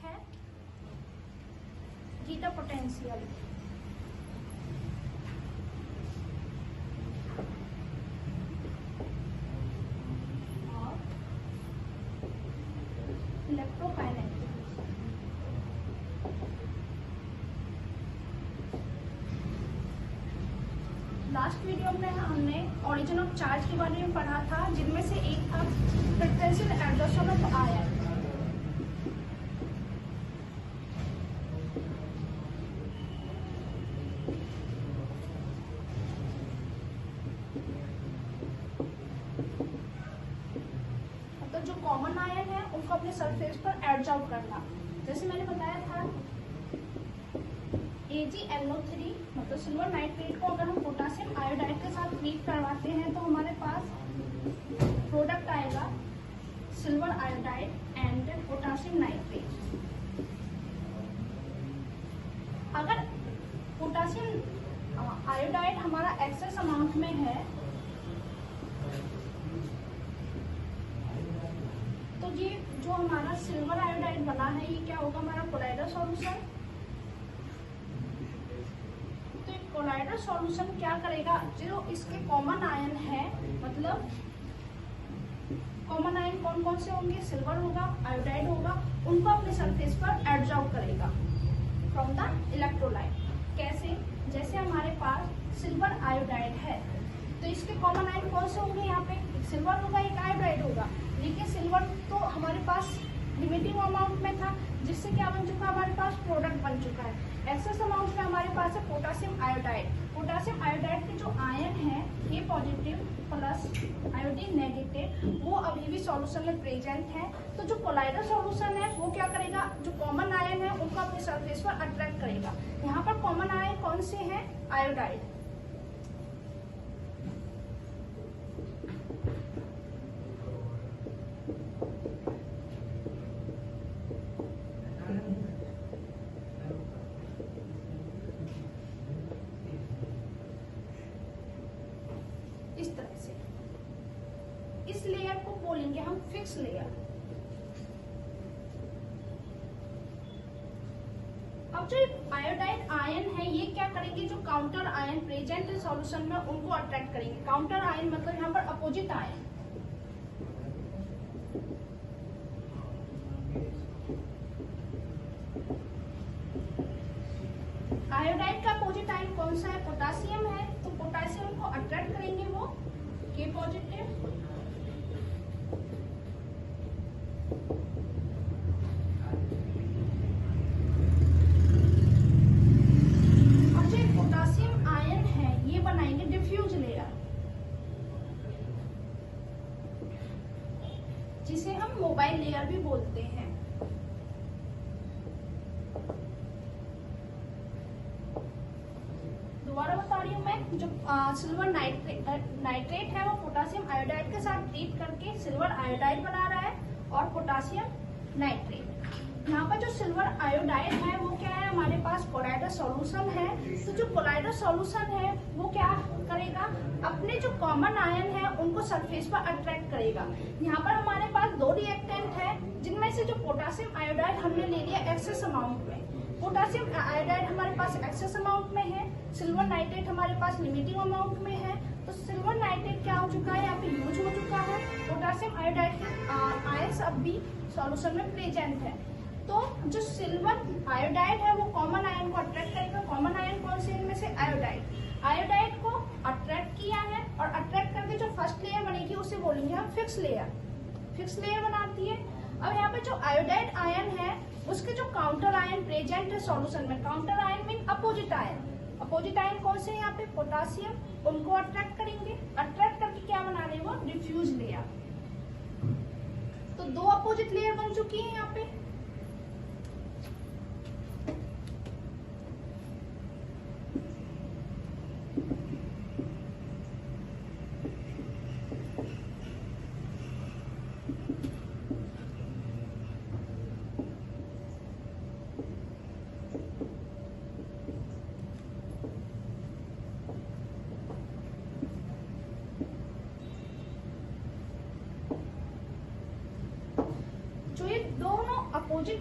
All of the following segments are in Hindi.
है जीटा पोटेंशियल। और इलेक्ट्रोकाइनेटिक। लास्ट वीडियो में हमने ऑरिजिन ऑफ चार्ज के बारे में पढ़ा था, जिनमें से एक था पोटेंशियल एब्जॉर्प्शन ऑफ आयन। तो जो कॉमन आयन है उनको अपने सरफेस पर एब्जॉर्ब करना। जैसे मैंने बताया था AgNO3 मतलब सिल्वर नाइट्रेट को अगर हम पोटेशियम आयोडाइड के साथ ट्रीट करवाते हैं तो हमारे पास प्रोडक्ट आएगा silver iodide and potassium nitrate. अगर पोटेशियम आयोडाइड हमारा एक्सेस अमाउंट में है तो ये जो हमारा सिल्वर आयोडाइड बना है ये क्या होगा, हमारा कोलाइडल सॉल्यूशन। कोलाइडल सॉल्यूशन क्या करेगा, जो इसके कॉमन आयन है, मतलब कॉमन आयन कौन कौन से होंगे, सिल्वर होगा, आयोडाइड होगा, उनको अपने सरफेस पर एब्जॉर्ब करेगा फ्रॉम द इलेक्ट्रोलाइट। कैसे, जैसे हमारे पास सिल्वर आयोडाइड है तो इसके कॉमन आयन कौन से होंगे, यहाँ पे एक सिल्वर होगा एक आयोडाइड होगा। लेकिन सिल्वर तो हमारे पास लिमिटिंग अमाउंट में था, जिससे क्या बन चुका है, हमारे पास प्रोडक्ट बन चुका है। एक्सेस अमाउंट में हमारे पास है पोटेशियम आयोडाइड। पोटेशियम आयोडाइड के जो आयन है A positive plus iodine negative, वो अभी भी सॉल्यूशन में प्रेजेंट है। तो जो कोलाइडल सॉल्यूशन है वो क्या करेगा, जो कॉमन आयन है उनको अपने सरफेस पर अट्रैक्ट करेगा। यहाँ पर कॉमन आयन कौन से हैं, आयोडाइड। इस तरह से इस लेयर को बोलेंगे हम फिक्स लेयर। अब जो आयोडाइड आयन है ये क्या करेंगे, जो काउंटर आयन प्रेजेंट है सॉल्यूशन में उनको अट्रैक्ट करेंगे। काउंटर आयन मतलब यहाँ पर अपोजिट आयन। आयोडाइड का अपोजिट आयन कौन सा है, पोटेशियम है, तो पोटेशियम को अट्रैक्ट करेंगे वो K पॉजिटिव। और जो पोटेशियम आयन है ये बनाएंगे डिफ्यूज लेयर, जिसे हम मोबाइल लेयर भी बोलते हैं। दोबारा बता रही हूँ मैं, जो सिल्वर नाइट्रेट है वो पोटेशियम आयोडाइड के साथ ट्रीट करके सिल्वर आयोडाइड बना रहा है और पोटेशियम नाइट्रेट। यहाँ पर जो सिल्वर आयोडाइड है वो क्या है, हमारे पास कोलाइडल सॉल्यूशन है। तो जो कोलाइडल सॉल्यूशन है वो क्या करेगा, अपने जो कॉमन आयन है उनको सरफेस पर अट्रैक्ट करेगा। यहाँ पर हमारे पास दो रिएक्टेंट है, जिनमें से जो पोटेशियम आयोडाइड हमने ले लिया एक्सेस अमाउंट में। पोटेशियम आयोडाइड हमारे पास एक्सेस अमाउंट में है, सिल्वर नाइट्रेट हमारे पास लिमिटिंग अमाउंट में है। तो सिल्वर नाइट्रेट क्या हो चुका है, यहाँ पे यूज हो चुका है। पोटेशियम आयोडाइड के आयंस अब भी सॉल्यूशन में प्रेजेंट है। तो जो सिल्वर आयोडाइड है वो कॉमन आयन को अट्रैक्ट करेगा। कॉमन आयन कौन से, इनमें से आयोडाइड। आयोडाइड को अट्रैक्ट किया है और अट्रैक्ट करके जो फर्स्ट लेयर बनेगी उसे बोलेंगे हम फिक्स लेयर। फिक्स लेयर बनाती है। अब यहाँ पे जो आयोडाइड आयन है उसके जो काउंटर आयन प्रेजेंट है सॉल्यूशन में, counter ion mean opposite ion. Opposite ion कौन से, यहाँ पे पोटेशियम, उनको अट्रैक्ट करेंगे। अट्रैक्ट करके क्या बना रहे वो, डिफ्यूज लेयर। तो दो अपोजिट लेयर बन चुकी है यहाँ पे।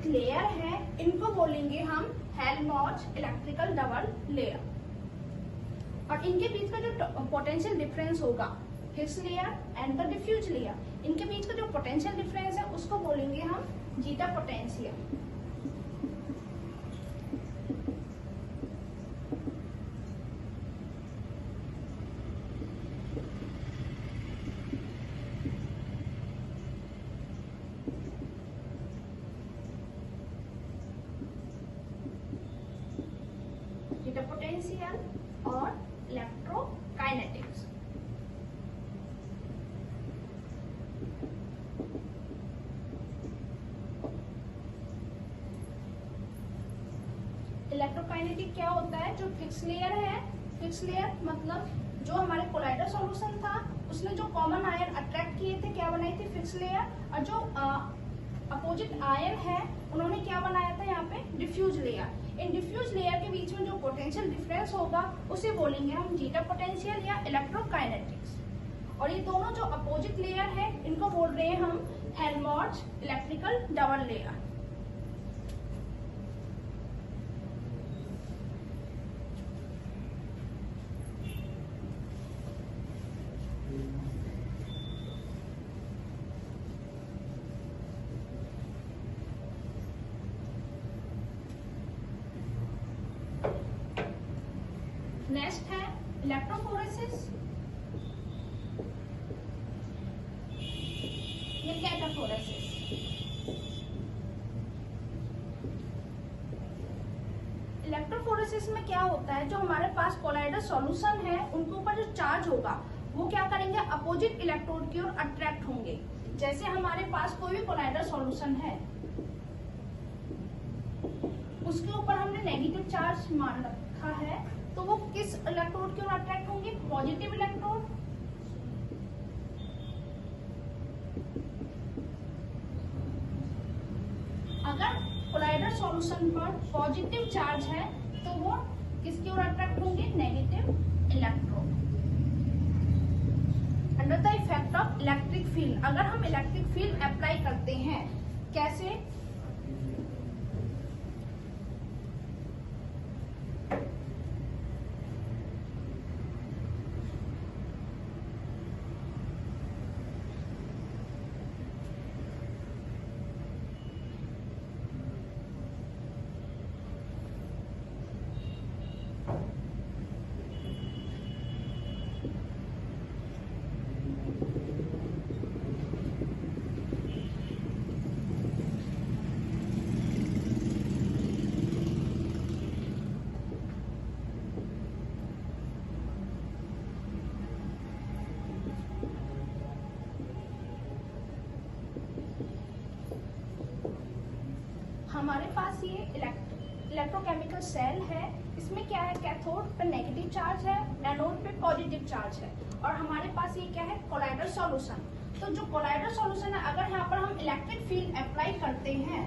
अपोजिट लेयर है इनको बोलेंगे हम हेल्महोल्ट्ज इलेक्ट्रिकल डबल लेयर। और इनके बीच का जो पोटेंशियल डिफरेंस होगा हिट्स layer and the diffuse layer, इनके बीच का जो पोटेंशियल डिफरेंस है उसको बोलेंगे हम जीटा पोटेंशियल। जीटा पोटेंशियल और इलेक्ट्रोकाइनेटिक्स। इलेक्ट्रोकाइनेटिक क्या होता है? जो फिक्स लेयर है, फिक्स लेयर मतलब जो हमारे कोलाइडर सॉल्यूशन था उसने जो कॉमन आयन अट्रैक्ट किए थे क्या बनाई थी? Fix layer. और जो अपोजिट आयन है उन्होंने क्या बनाया था यहाँ पे? Diffuse layer. इन डिफ्यूज लेयर के बीच में जो पोटेंशियल डिफरेंस होगा उसे बोलेंगे हम जीटा पोटेंशियल या इलेक्ट्रोकाइनेटिक्स। और ये दोनों जो अपोजिट लेयर है इनको बोल रहे हैं हम Helmholtz electrical double layer. Next है इलेक्ट्रोफोरेसिस या कैटाफोरेसिस। इलेक्ट्रोफोरेसिस में क्या होता है? जो हमारे पास कोलाइडर सॉल्यूशन है उनके ऊपर जो चार्ज होगा वो क्या करेंगे? अपोजिट इलेक्ट्रोड की ओर अट्रैक्ट होंगे। जैसे हमारे पास कोई भी कोलाइडर सॉल्यूशन है उसके ऊपर हमने नेगेटिव चार्ज मान रखा है तो वो किस इलेक्ट्रोड की ओर अट्रैक्ट होंगे? Positive electrode. अगर कोलाइडर सॉल्यूशन पर पॉजिटिव चार्ज है तो वो किसकी ओर अट्रैक्ट होंगे? Negative electrode. Under the effect of electric field, अगर हम इलेक्ट्रिक फील्ड अप्लाई करते हैं कैसे? हमारे पास ये इलेक्ट्रोकेमिकल सेल है। इसमें क्या है? कैथोड पे नेगेटिव चार्ज है, एनोड पे पॉजिटिव चार्ज है। और हमारे पास ये क्या है? Collider solution. तो जो कोलाइडर सॉल्यूशन है अगर यहाँ पर हम इलेक्ट्रिक फील्ड अप्लाई करते हैं,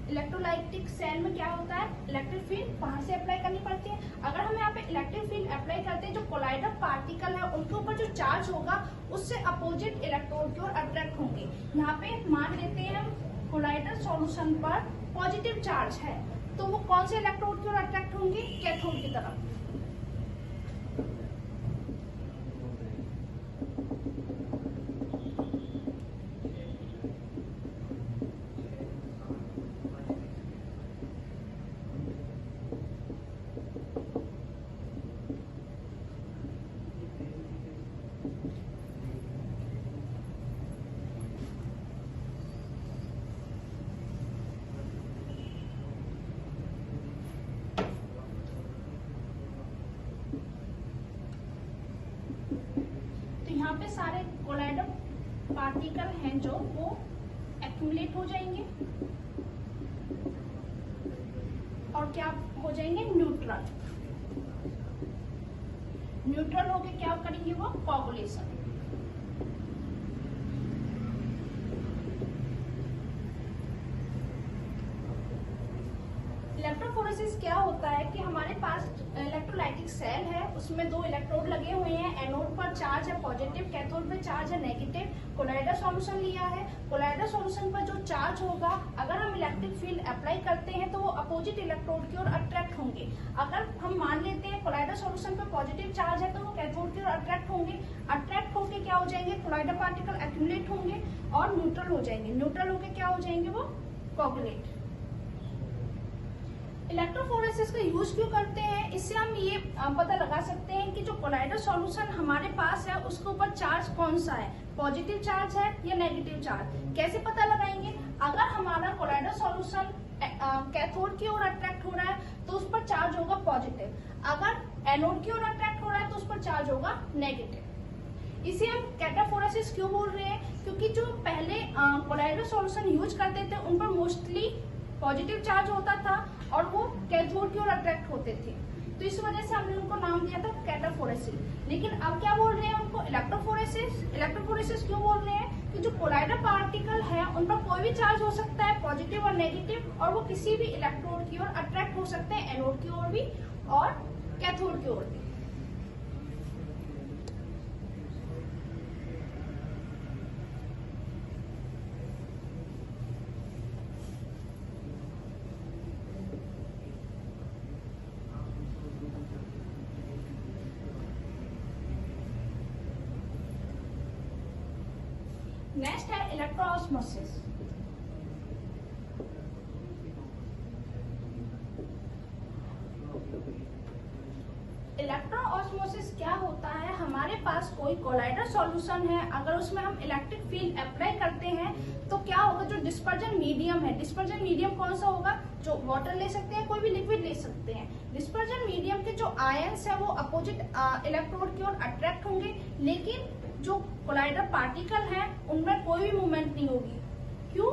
इलेक्ट्रोलाइटिक सेल में क्या होता है? इलेक्ट्रिक फील्ड बाहर से अप्लाई करनी पड़ती है। अगर हम यहाँ पे इलेक्ट्रिक फील्ड अप्लाई करते हैं जो कोलाइडर पार्टिकल है उनके ऊपर जो चार्ज होगा उससे अपोजिट इलेक्ट्रोड की ओर अट्रैक्ट होंगे। यहाँ पे मान लेते हैं हम कोलाइडर सॉल्यूशन पर पॉजिटिव चार्ज है तो वो कौन से इलेक्ट्रोड की ओर अट्रैक्ट होंगे? कैथोड की तरफ। यहाँ पे सारे कोलाइडर पार्टिकल हैं जो वो एक्यूमुलेट हो जाएंगे और क्या हो जाएंगे? न्यूट्रल। न्यूट्रल होके क्या करेंगे? वो कोगुलेशन। इलेक्ट्रो इलेक्ट्रोफोरेसिस क्या होता है कि हमारे पास इलेक्ट्रोलाइटिक सेल है, उसमें दो इलेक्ट्रोड लगे हुए हैं। एनोड पर चार्ज है पॉजिटिव, कैथोड पर चार्ज है नेगेटिव। कोलाइडर सॉल्यूशन लिया है। कोलाइडर सॉल्यूशन पर जो चार्ज होगा, अगर हम इलेक्ट्रिक फील्ड अप्लाई करते हैं तो वो अपोजिट इलेक्ट्रोड की ओर अट्रैक्ट होंगे। अगर हम मान लेते हैं कोलाइडर सॉल्यूशन पर पॉजिटिव चार्ज है तो वो कैथोड की ओर अट्रैक्ट होंगे। अट्रैक्ट होकर क्या हो जाएंगे, कोलाइडर पार्टिकल एक्यूमुलेट होंगे और न्यूट्रल हो जाएंगे। न्यूट्रल होकर क्या हो जाएंगे, वो कोगुलेट। इलेक्ट्रोफोरेसिस का यूज क्यों करते हैं, इससे हम ये पता लगा सकते हैं कि जो कोलाइडर सॉल्यूशन हमारे पास है उसके ऊपर चार्ज कौन सा है, पॉजिटिव चार्ज है या नेगेटिव चार्ज। कैसे पता लगाएंगे, अगर हमारा कोलाइडर सॉल्यूशन कैथोड की ओर अट्रैक्ट हो रहा है तो उस पर चार्ज होगा पॉजिटिव, अगर एनोड की ओर अट्रैक्ट हो रहा है तो उस पर चार्ज होगा नेगेटिव। इसे हम कैटाफोरेसिस क्यों बोल रहे हैं, क्योंकि जो पहले कोलाइडर सॉल्यूशन यूज करते थे उन पर मोस्टली पॉजिटिव चार्ज होता था और वो कैथोड की ओर अट्रैक्ट होते थे, तो इस वजह से हमने उनको नाम दिया था कैटाफोरेसिस। लेकिन अब क्या बोल रहे हैं उनको, इलेक्ट्रोफोरेसिस। इलेक्ट्रोफोरेसिस क्यों बोल रहे हैं कि जो कोलाइडर पार्टिकल है उन पर कोई भी चार्ज हो सकता है, पॉजिटिव और नेगेटिव, और वो किसी भी इलेक्ट्रोड की ओर अट्रैक्ट हो सकते हैं, एनोड की ओर भी और कैथोड की ओर भी। नेक्स्ट है इलेक्ट्रोऑस्मोसिस। इलेक्ट्रोऑस्मोसिस क्या होता है, हमारे पास कोई कोलाइडर सॉल्यूशन है, अगर उसमें हम इलेक्ट्रिक फील्ड अप्लाई करते हैं तो क्या होगा, जो डिस्पर्जन मीडियम है, डिस्पर्जन मीडियम कौन सा होगा, जो वाटर ले सकते हैं, कोई भी लिक्विड ले सकते हैं। डिस्पर्जन मीडियम के जो आयंस है वो अपोजिट इलेक्ट्रोड की ओर अट्रैक्ट होंगे, लेकिन जो कोलाइडर पार्टिकल है उनमें कोई भी मूवमेंट नहीं होगी। क्यों,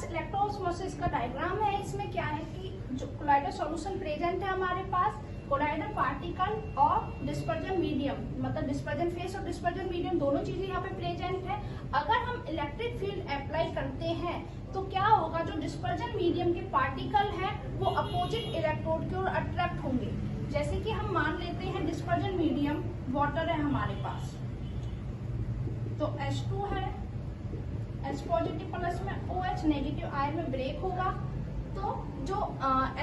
इलेक्ट्रोऑस्मोसिस का डायग्राम है। इसमें क्या है कि जो कोलाइडर सॉल्यूशन प्रेजेंट है हमारे पास, कोलाइडर पार्टिकल और डिस्पर्जन मीडियम, मतलब डिस्पर्जन फेस और डिस्पर्जन मीडियम दोनों चीजें यहाँ पे प्रेजेंट है। अगर हम इलेक्ट्रिक फील्ड अप्लाई करते हैं तो क्या होगा, जो डिस्पर्जन मीडियम के पार्टिकल है वो अपोजिट इलेक्ट्रोड की ओर अट्रैक्ट होंगे। जैसे कि हम मान लेते हैं डिस्पर्जन मीडियम वाटर है हमारे पास, तो H2 है, H पॉजिटिव प्लस में OH नेगेटिव आयन में ब्रेक होगा, तो जो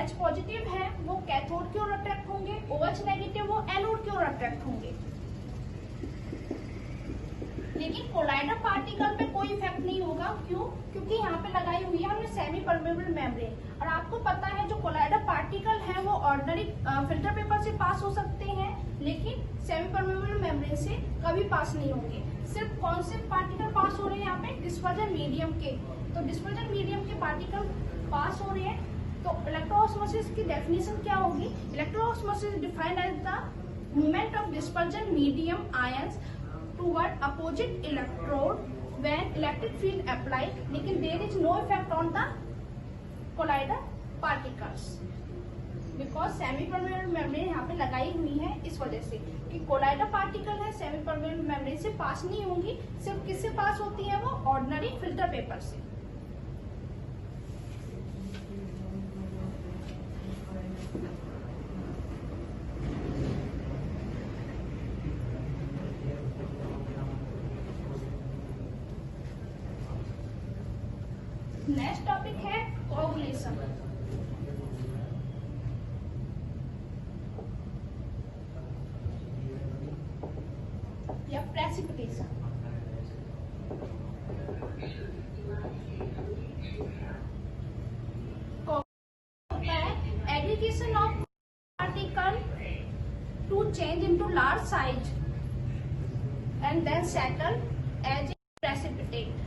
H पॉजिटिव है वो कैथोड की ओर अट्रैक्ट होंगे, OH नेगेटिव वो एनोड की ओर अट्रैक्ट होंगे। लेकिन कोलाइडर पार्टिकल पे कोई इफेक्ट नहीं होगा। क्यों, क्योंकि यहाँ पे लगाई हुई है हमने सेमी परमेबल मेम्ब्रेन, और आपको पता है जो कोलाइडर पार्टिकल है वो ऑर्डिनरी फिल्टर पेपर से पास हो सकते हैं, लेकिन सेमी परमेबल मेम्ब्रेन से कभी पास नहीं होंगे। सिर्फ कौन से पार्टिकल पास हो रहे हैं यहाँ पे, डिस्पर्जन मीडियम के, तो डिस्पर्जन मीडियम के पार्टिकल पास हो रहे हैं। तो इलेक्ट्रोऑस्मोसिस की डेफिनेशन क्या होगी, electroosmosis defined as the movement of dispersion medium ions toward opposite electrode when electric field applied, लेकिन there is no effect on the colloidal particles because semi permeable membrane यहाँ पे लगाई हुई है। इस वजह से कि कोलाइडर पार्टिकल है सेमी परमेबल मेम्ब्रेन से पास नहीं होंगी, सिर्फ किससे पास होती है, वो ऑर्डिनरी फिल्टर पेपर से। नेक्स्ट टॉपिक है कोगुलेशन। या प्रेसिपिटेशन। होता है aggregation of particle to change into large size and then settle as a precipitate.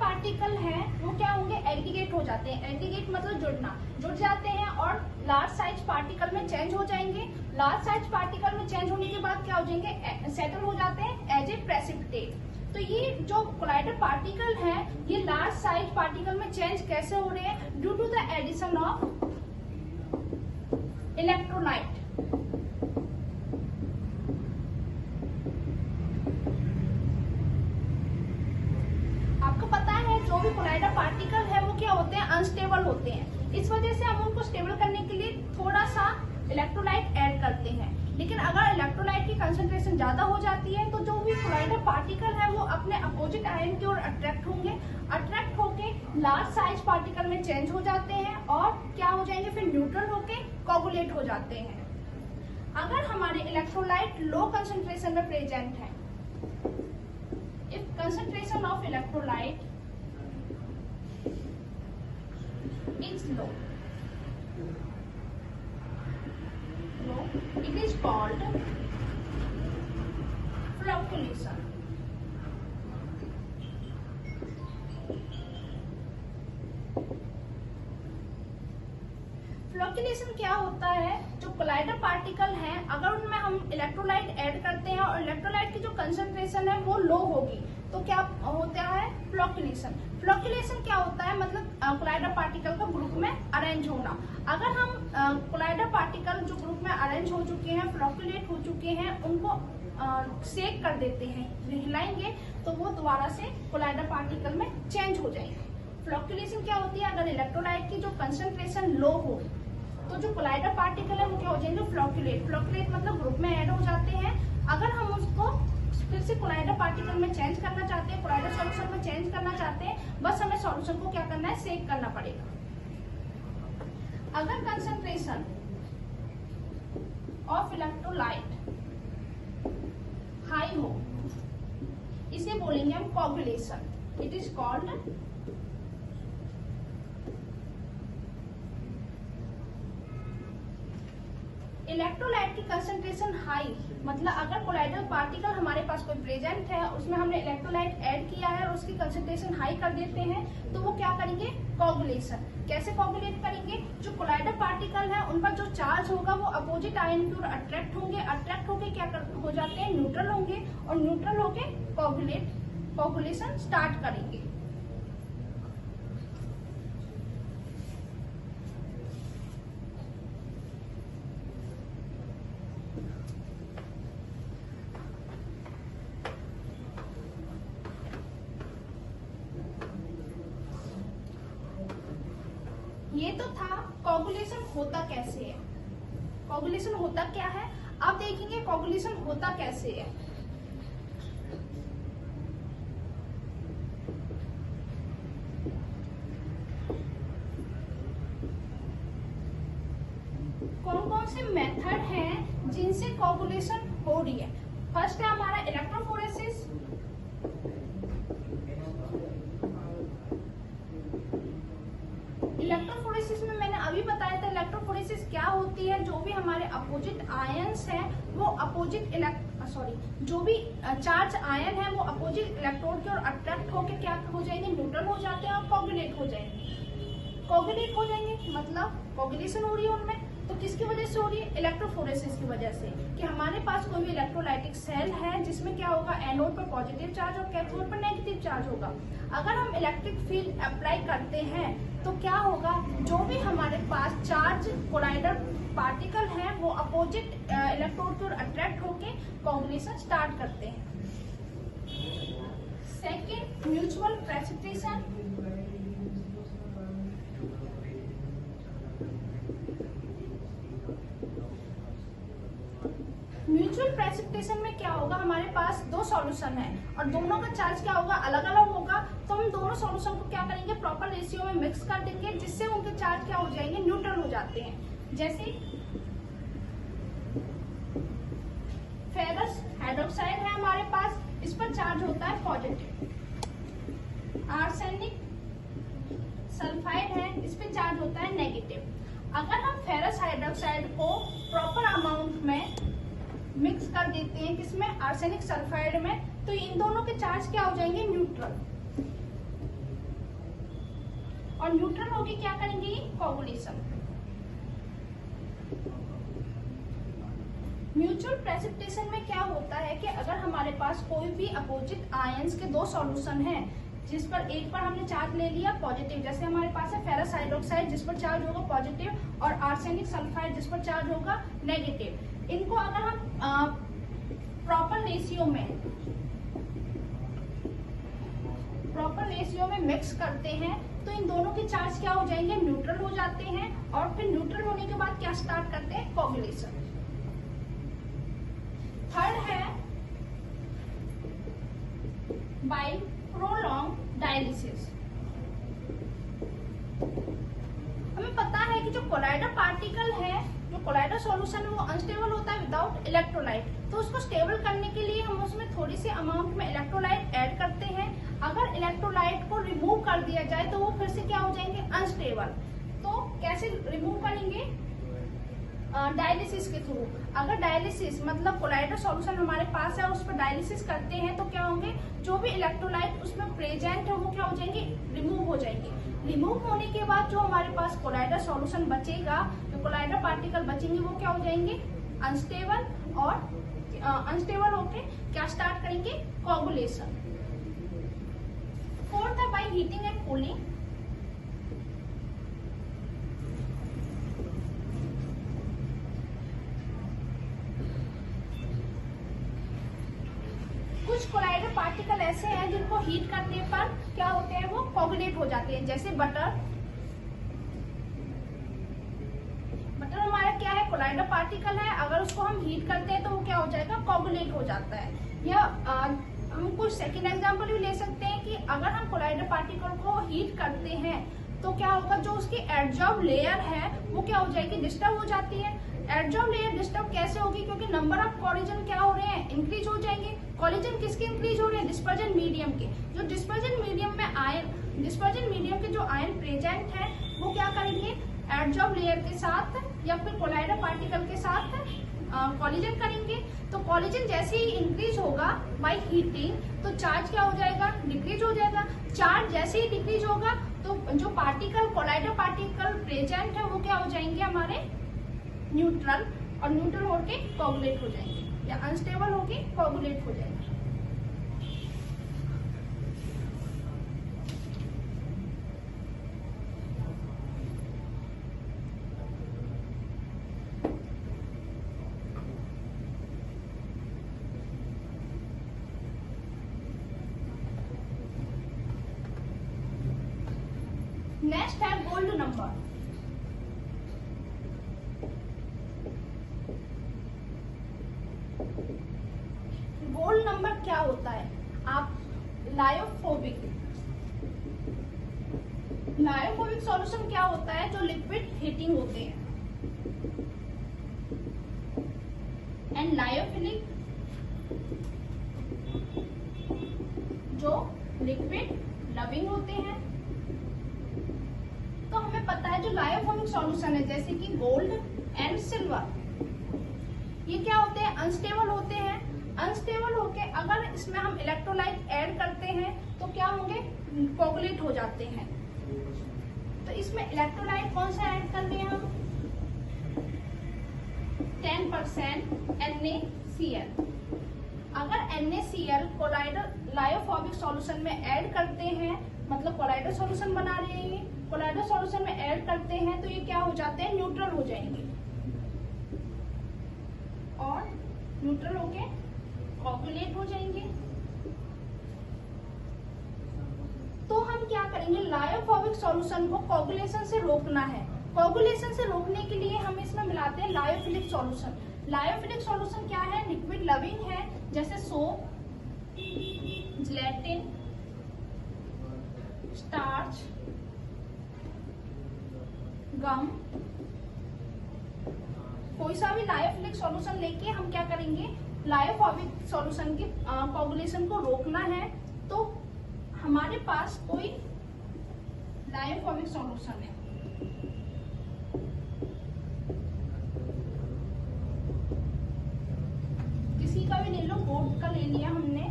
Particle है वो क्या होंगे, एग्रीगेट हो जाते हैं। एग्रीगेट मतलब जुड़ जाते हैं और लार्ज साइज पार्टिकल में चेंज हो जाएंगे। लार्ज साइज पार्टिकल में चेंज होने के बाद क्या हो जाएंगे, सेटल हो जाते हैं एज ए प्रेसिपिटेट। तो ये जो कोलाइडर पार्टिकल है ये लार्ज साइज पार्टिकल में चेंज कैसे हो रहे हैं, due to the addition of electrolyte. जो भी कोलाइडर पार्टिकल है वो क्या होते हैं, अनस्टेबल होते हैं। इस वजह से हम उनको स्टेबल करने के लिए थोड़ा सा इलेक्ट्रोलाइट ऐड करते हैं। लेकिन अगर इलेक्ट्रोलाइट की कंसंट्रेशन ज्यादा हो जाती है तो जो भी कोलाइडर पार्टिकल है वो अपने अपोजिट आयन की ओर अट्रैक्ट होंगे। अट्रैक्ट होके लार्ज साइज पार्टिकल में चेंज हो जाते हैं और क्या हो जाएंगे, फिर न्यूट्रल होके कोगुलेट हो जाते हैं। अगर हमारे इलेक्ट्रोलाइट लो कंसंट्रेशन में प्रेजेंट है, if concentration of electrolyte is low, it is called flocculation। फ्लोक्युलेशन क्या होता है, जो कोलाइडर पार्टिकल हैं अगर उनमें हम इलेक्ट्रोलाइट ऐड करते हैं और इलेक्ट्रोलाइट की जो कंसंट्रेशन है वो लो होगी तो क्या होता है, फ्लोक्युलेशन। फ्लोक्युलेशन क्या होता है, मतलब कोलाइडर पार्टिकल का ग्रुप में अरेंज होना। अगर हम कोलाइडर पार्टिकल जो ग्रुप में अरेंज हो चुके हैं, फ्लोक्युलेट हो चुके हैं, उनको शेक कर देते हैं, हिलाएंगे तो वो दोबारा से कोलाइडर पार्टिकल में चेंज हो जाएंगे। फ्लोक्युलेशन क्या होती है, अगर इलेक्ट्रोलाइट की जो कंसंट्रेशन लो हो तो जो कोलाइडर पार्टिकल है वो क्या हो जाएंगे, फ्लोक्युलेट। फ्लोक्युलेट मतलब ग्रुप में ऐड हो जाते हैं। अगर हम उसको फिर से कोलाइडर पार्टिकल में चेंज करना चाहते हैं, कोलाइडर सॉल्यूशन में चेंज करना चाहते हैं, बस हमें सॉल्यूशन को क्या करना है, शेक करना पड़ेगा। अगर कंसंट्रेशन ऑफ इलेक्ट्रोलाइट हाई हो, इसे बोलेंगे हम coagulation. It is called electrolyte की कंसंट्रेशन हाई, मतलब अगर कोलाइडल पार्टिकल हमारे पास कोई प्रेजेंट है, उसमें हमने इलेक्ट्रोलाइट ऐड किया है और उसकी कंसंट्रेशन हाई कर देते हैं, तो वो क्या करेंगे, कोगुलेशन। कैसे कोगुलेट करेंगे, जो कोलाइडल पार्टिकल है उन पर जो चार्ज होगा वो अपोजिट आयन की ओर अट्रैक्ट होंगे। अट्रैक्ट होके क्या हो जाते हैं, न्यूट्रल होंगे और न्यूट्रल होके कोगुलेशन स्टार्ट करेंगे। ये तो था कोगुलेशन होता कैसे है। कोगुलेशन होता क्या है, अब देखेंगे कोगुलेशन होता कैसे है। कौन कौन से मेथड हैं जिनसे कोगुलेशन हो रही है। फर्स्ट है हमारा इलेक्ट्रोफोरेसिस, इलेक्ट्रोफोरेसिस में मैंने अभी बताया था इलेक्ट्रोफोरेसिस क्या होती है, जो भी हमारे अपोजिट आयंस हैं वो अपोजिट जो भी चार्ज आयन है वो अपोजिट इलेक्ट्रोड की ओर अट्रैक्ट होकर क्या हो जाएंगे, न्यूट्रल हो जाते हैं और कोगुलेट हो जाएंगे। कोगुलेट हो जाएंगे मतलब कोगुलेशन हो रही है उनमें। तो किसकी वजह से हो रही है? इलेक्ट्रोफोरेसिस की वजह से, कि हमारे पास कोई भी इलेक्ट्रोलाइटिक सेल है जिसमें क्या होगा, एनोड पर पॉजिटिव चार्ज और कैथोड पर नेगेटिव चार्ज होगा। अगर हम इलेक्ट्रिक फील्ड अप्लाई करते हैं तो क्या होगा, जो भी हमारे पास चार्ज कोलाइडर पार्टिकल है वो अपोजिट इलेक्ट्रोड की ओर अट्रैक्ट होके कोऑगुलेशन स्टार्ट करते हैं। Second, mutual precipitation. Mutual precipitation में क्या होगा, हमारे पास दो सॉल्यूशन है और दोनों का चार्ज क्या होगा, अलग अलग होगा। तो हम दोनों सॉल्यूशन को क्या करेंगे, प्रॉपर रेशियो में मिक्स कर देंगे, जिससे उनके चार्ज क्या हो जाएंगे, न्यूट्रल हो जाते हैं। जैसे फेरस हाइड्रोक्साइड है हमारे पास, इस पर चार्ज होता है पॉजिटिव। आर्सेनिक सल्फाइड है, इस पे चार्ज होता है नेगेटिव। अगर हम फेरस हाइड्रोक्साइड को प्रॉपर अमाउंट में मिक्स कर देते हैं किसमें, आर्सेनिक सल्फाइड में, तो इन दोनों के चार्ज क्या हो जाएंगे, न्यूट्रल। और न्यूट्रल होके क्या करेंगे, कोऑगुलेशन। म्यूचुअल प्रेसिपिटेशन में क्या होता है कि अगर हमारे पास कोई भी अपोजिट आयंस के दो सॉल्यूशन हैं, जिस पर एक पर हमने चार्ज ले लिया पॉजिटिव, जैसे हमारे पास है फेरस हाइड्रोक्साइड जिस पर चार्ज होगा पॉजिटिव और आर्सेनिक सल्फाइड जिस पर चार्ज होगा नेगेटिव। इनको अगर हम प्रॉपर रेशियो में मिक्स करते हैं तो इन दोनों के चार्ज क्या हो जाएंगे, न्यूट्रल हो जाते हैं। और फिर न्यूट्रल होने के बाद क्या स्टार्ट करते हैं, कोऑगुलेशन। थर्ड है बाय प्रोलॉन्ग डायलिसिस। हमें पता है कि जो कोलाइडर पार्टिकल है, जो कोलाइडर सॉल्यूशन है, वो अनस्टेबल होता है विदाउट इलेक्ट्रोलाइट। तो उसको स्टेबल करने के लिए हम उसमें थोड़ी सी अमाउंट में इलेक्ट्रोलाइट ऐड करते हैं। अगर इलेक्ट्रोलाइट को रिमूव कर दिया जाए तो वो फिर से क्या हो जाएंगे, अनस्टेबल। तो कैसे रिमूव करेंगे, डायलिसिस के थ्रू। अगर डायलिसिस मतलब कोलाइडर सॉल्यूशन हमारे पास है, उस पर डायलिसिस करते हैं तो क्या होंगे, जो भी इलेक्ट्रोलाइट उसमें प्रेजेंट है वो क्या हो जाएंगे, रिमूव हो जाएंगे। रिमूव होने के बाद जो हमारे पास कोलाइडर सॉल्यूशन बचेगा, जो कोलाइडर पार्टिकल बचेंगे वो क्या हो जाएंगे, अनस्टेबल। और अनस्टेबल होके क्या स्टार्ट करेंगे, कोऑगुलेशन। फोर्थ है बाय हीटिंग एंड कूलिंग। कुछ कोलाइडर पार्टिकल ऐसे हैं जिनको हीट करने पर क्या होते हैं, वो कोऑगुलेट हो जाते हैं। जैसे बटर हमारा क्या है, कोलाइडर पार्टिकल है, अगर उसको हम हीट करते हैं तो वो क्या हो जाएगा, कोऑगुलेट हो जाता है। या हम कुछ सेकेंड एग्जांपल भी ले सकते हैं कि अगर हम कोलाइडर पार्टिकल को हीट करते हैं तो क्या होगा, जो उसकी एडजॉर्ब लेयर है वो क्या हो जाएगी, डिस्टर्ब हो जाती है। एडजॉर्ब लेयर डिस्टर्ब कैसे होगी, क्योंकि नंबर ऑफ कोलिजन क्या हो रहे हैं, इंक्रीज हो जाएंगे। कोलिजन किसके इंक्रीज हो रहे हैं, डिस्पर्जन मीडियम के। जो डिस्पर्जन मीडियम के जो आयन प्रेजेंट है वो क्या करेंगे, एडजॉर्ब लेयर के साथ या फिर कोलाइडर पार्टिकल के साथ कोलिजन करेंगे। तो कोलिजन जैसे ही इंक्रीज होगा बाय हीटिंग तो चार्ज क्या हो जाएगा, डिक्रीज हो जाएगा। चार्ज जैसे ही डिक्रीज होगा तो जो पार्टिकल कोलाइडर पार्टिकल प्रेजेंट है वो क्या हो जाएंगे, हमारे न्यूट्रल। और न्यूट्रल होके कोऑगुलेट हो जाएंगे या अनस्टेबल होके कोऑगुलेट हो जाएंगे। नेक्स्ट है गोल्ड नंबर। गोल्ड नंबर क्या होता है, आप लायोफोबिक सॉल्यूशन क्या होता है, जो लिक्विड हीटिंग होते हैं। एंड लायोफिलिक जो लिक्विड लविंग होते हैं। तो हमें पता है जो लायोफोबिक सॉल्यूशन है जैसे कि गोल्ड एंड सिल्वर, ये क्या होते हैं, अनस्टेबल होते हैं। अनस्टेबल होके अगर इसमें हम इलेक्ट्रोलाइट ऐड करते हैं तो क्या होंगे, कोऑगुलेट हो जाते हैं। तो इसमें इलेक्ट्रोलाइट कौन सा ऐड कर रहे हैं हम, 10% NaCl। अगर NaCl कोलाइडल लायोफोबिक सॉल्यूशन में ऐड करते हैं, मतलब कोलाइडल सॉल्यूशन बना रहे हैं, कोलाइडल सॉल्यूशन में ऐड करते हैं तो ये क्या हो जाते हैं, न्यूट्रल हो जाएंगे और न्यूट्रल होके कोगुलेट हो जाएंगे। तो हम क्या करेंगे, लायोफोबिक सॉल्यूशन को कोगुलेशन से रोकना है। कोगुलेशन से रोकने के लिए हम इसमें मिलाते हैं लायोफिलिक सॉल्यूशन। लायोफिलिक सॉल्यूशन क्या है, लिक्विड लविंग है, जैसे सोप, जिलेटिन, स्टार्च, गम। कोई सा भी लायोफिलिक सॉल्यूशन लेके हम क्या करेंगे, लायोफोबिक सॉल्यूशन की कोगुलेशन को रोकना है। तो हमारे पास कोई लायोफोबिक सॉल्यूशन है, किसी का भी ले लो, गोल्ड का ले लिया हमने,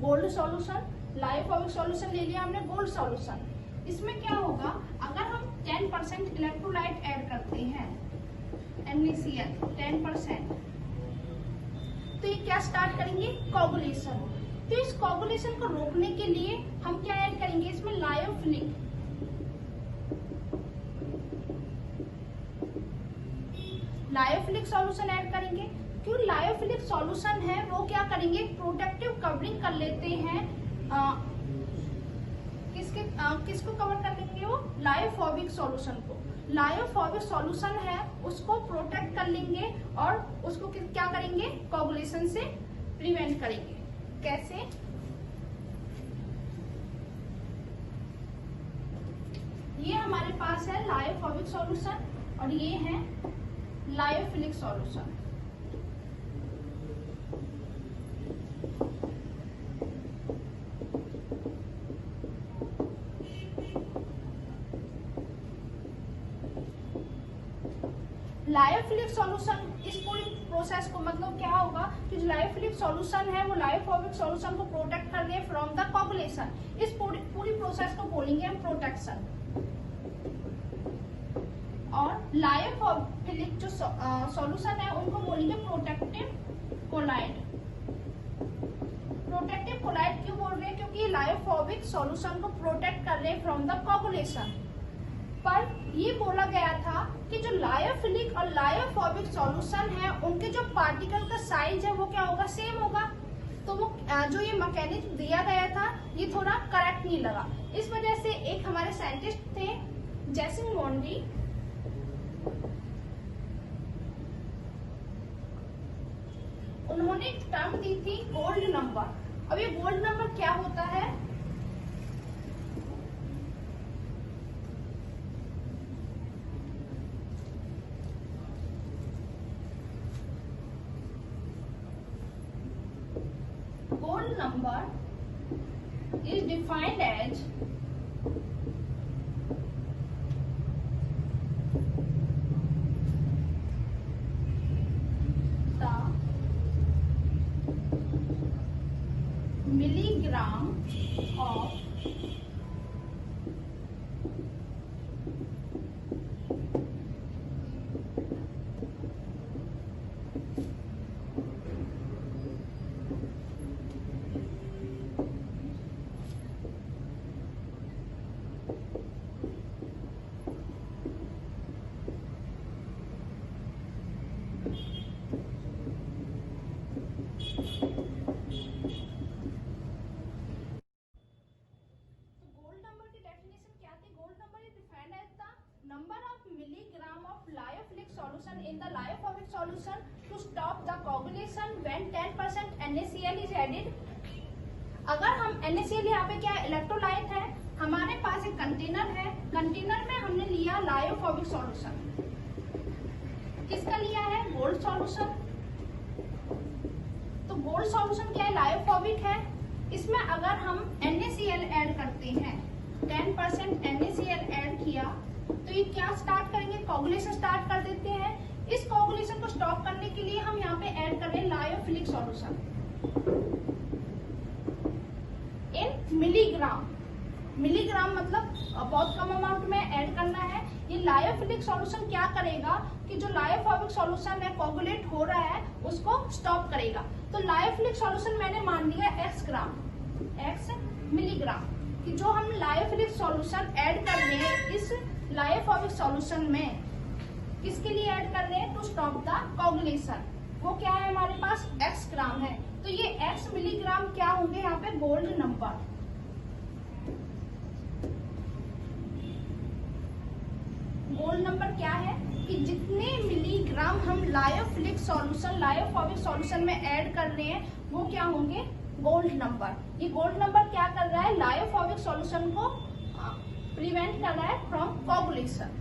गोल्ड सॉल्यूशन, लायोफोबिक सॉल्यूशन ले लिया हमने, गोल्ड सॉल्यूशन। इसमें क्या होगा, अगर हम 10% इलेक्ट्रोलाइट ऐड करते हैं, NaCl 10%, तो ये क्या स्टार्ट करेंगे, कोगुलेशन। तो इस कोगुलेशन को रोकने के लिए हम क्या ऐड करेंगे, इसमें लायोफिलिक सॉल्यूशन ऐड करेंगे। क्यों, लायोफिलिक सॉल्यूशन है वो क्या करेंगे, प्रोटेक्टिव कवरिंग कर लेते हैं। किसको कवर कर लेंगे, वो लायोफोबिक सॉल्यूशन को। लायोफोबिक सॉल्यूशन है उसको प्रोटेक्ट कर लेंगे और उसको क्या करेंगे, कोगुलेशन से प्रिवेंट करेंगे। कैसे, ये हमारे पास है लायोफोबिक सॉल्यूशन और ये है लायोफिलिक सॉल्यूशन। लायोफिलिक सॉल्यूशन इस पूरी प्रोसेस को, मतलब क्या होगा कि जो लायोफिलिक सॉल्यूशन है वो लायोफोबिक सॉल्यूशन को प्रोटेक्ट कर रहे फ्रॉम द कोगुलेशन। इस पूरी प्रोसेस को बोलेंगे हम प्रोटेक्शन। और लायोफिलिक जो सॉल्यूशन है उनको बोलेंगे प्रोटेक्टिव कोलाइड। प्रोटेक्टिव कोलाइड क्यों बोल रहे हैं, क्योंकि लायोफोबिक सॉल्यूशन को प्रोटेक्ट कर रहे फ्रॉम द कोगुलेशन। पर ये बोला गया था कि जो लायोफिलिक और लायोफोबिक सॉल्यूशन है उनके जो पार्टिकल का साइज है वो क्या होगा, सेम होगा। तो वो जो ये मैकेनिज्म दिया गया था ये थोड़ा करेक्ट नहीं लगा। इस वजह से एक हमारे साइंटिस्ट थे जैसिन मोंडी, उन्होंने टर्म दी थी गोल्ड नंबर। अब ये गोल्ड नंबर क्या होता है, gold number is defined as the milligram of solution in the liophobic solution to stop the coagulation when 10% NaCl is added। अगर हम NaCl यहाँ पे क्या इलेक्ट्रोलाइट है, हमारे पास एक कंटेनर है, कंटेनर में हमने लिया लायोफोबिक सॉल्यूशन। किसका लिया है, गोल्ड सॉल्यूशन। तो गोल्ड सॉल्यूशन क्या है, लायोफोबिक है। इसमें अगर हम NaCl ऐड करते हैं, 10% NaCl ऐड किया तो ये क्या स्टार्ट करेंगे, कोगुलेशन स्टार्ट कर देते हैं। इस कोगुलेशन को स्टॉप करने के लिए हम यहाँ पे ऐड कर रहे हैं lyophilic solution in milligram. Milligram मतलब बहुत कम अमाउंट में ऐड करना है। ये लायोफिलिक सॉल्यूशन क्या करेगा कि जो लायोफोबिक सॉल्यूशन है कोगुलेट हो रहा है उसको स्टॉप करेगा। तो लायोफिलिक सॉल्यूशन मैंने मान लिया x ग्राम, x मिलीग्राम, कि जो हम लायोफिलिक सॉल्यूशन ऐड कर रहे हैं इस लायोफोबिक सॉल्यूशन में, किसके लिए ऐड कर रहे हैं, टू स्टॉप द कोगुलेशन। वो क्या है हमारे पास x ग्राम है, तो ये x मिलीग्राम क्या होंगे यहाँ पे गोल्ड नंबर। गोल्ड नंबर क्या है कि जितने मिलीग्राम हम लायोफिलिक सॉल्यूशन लायोफोबिक सॉल्यूशन में ऐड कर रहे हैं वो क्या होंगे गोल्ड नंबर। ये गोल्ड नंबर क्या कर रहा है, लायोफोबिक सॉल्यूशन को प्रिवेंट कर रहा है फ्रॉम कोगुलेशन।